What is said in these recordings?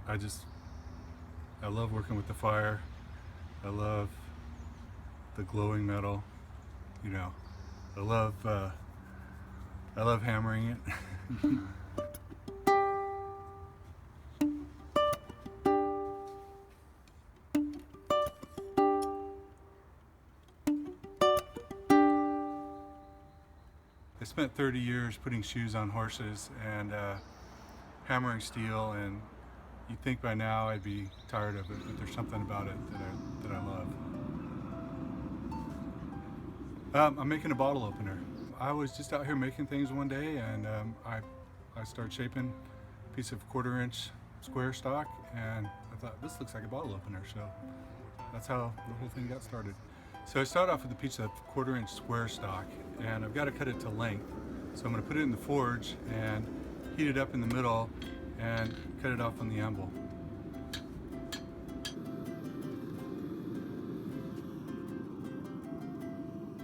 I love working with the fire. I love the glowing metal. You know, I love hammering it. I spent 30 years putting shoes on horses and hammering steel, and you'd think by now I'd be tired of it, but there's something about it that I love. I'm making a bottle opener. I was just out here making things one day, and I started shaping a piece of 1/4-inch square stock, and I thought, this looks like a bottle opener, so that's how the whole thing got started. So I started off with a piece of 1/4-inch square stock, and I've got to cut it to length. So I'm going to put it in the forge and heat it up in the middle and cut it off on the anvil.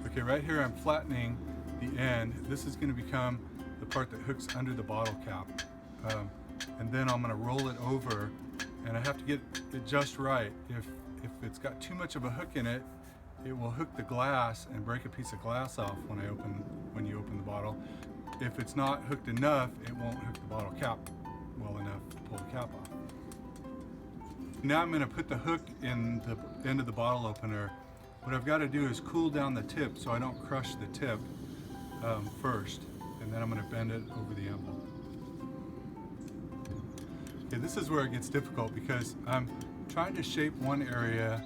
Okay, right here I'm flattening the end. This is going to become the part that hooks under the bottle cap. And then I'm going to roll it over, and I have to get it just right. If it's got too much of a hook in it, it will hook the glass and break a piece of glass off when you open the bottle. If it's not hooked enough, it won't hook the bottle cap well enough to pull the cap off. Now I'm going to put the hook in the end of the bottle opener. What I've got to do is cool down the tip so I don't crush the tip first, and then I'm going to bend it over the anvil. Okay, this is where it gets difficult because I'm trying to shape one area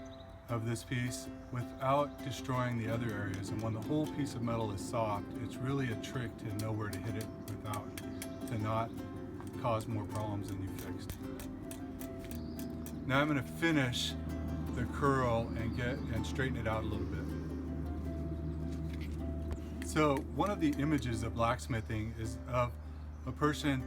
of this piece without destroying the other areas, and when the whole piece of metal is soft, it's really a trick to know where to hit it to not cause more problems than you fixed. Now I'm going to finish the curl and straighten it out a little bit. So one of the images of blacksmithing is of a person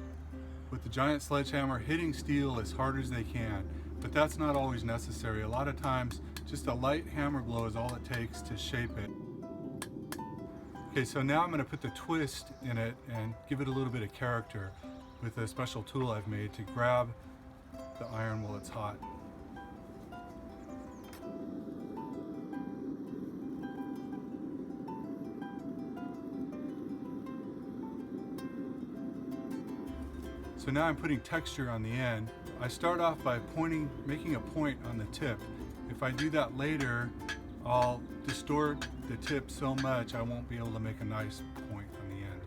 with a giant sledgehammer hitting steel as hard as they can, but that's not always necessary. A lot of times just a light hammer blow is all it takes to shape it. Okay, so now I'm going to put the twist in it and give it a little bit of character with a special tool I've made to grab the iron while it's hot. So now I'm putting texture on the end. I start off by making a point on the tip. If I do that later, I'll distort the tip so much I won't be able to make a nice point on the end.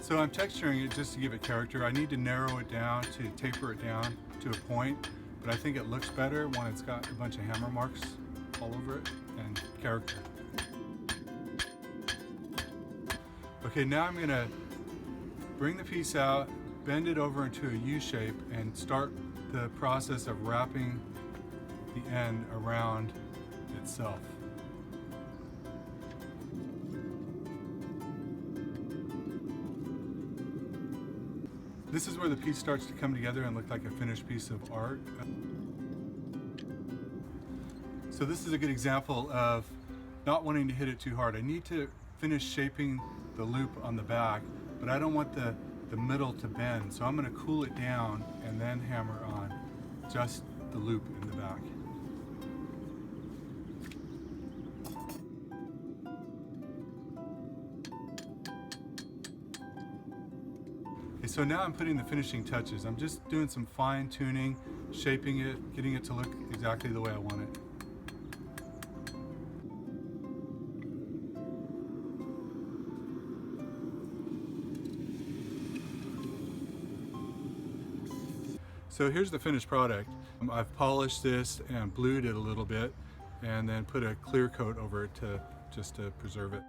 So I'm texturing it just to give it character. I need to narrow it down, to taper it down to a point, but I think it looks better when it's got a bunch of hammer marks all over it and character. Okay, now I'm going to bring the piece out, bend it over into a U shape, and start the process of wrapping the end around itself. This is where the piece starts to come together and look like a finished piece of art. So this is a good example of not wanting to hit it too hard. I need to finish shaping the loop on the back, but I don't want the middle to bend, so I'm going to cool it down and then hammer on just the loop in the back. Okay, so now I'm putting the finishing touches. I'm just doing some fine tuning, shaping it, getting it to look exactly the way I want it. So here's the finished product. I've polished this and blued it a little bit and then put a clear coat over it just to preserve it.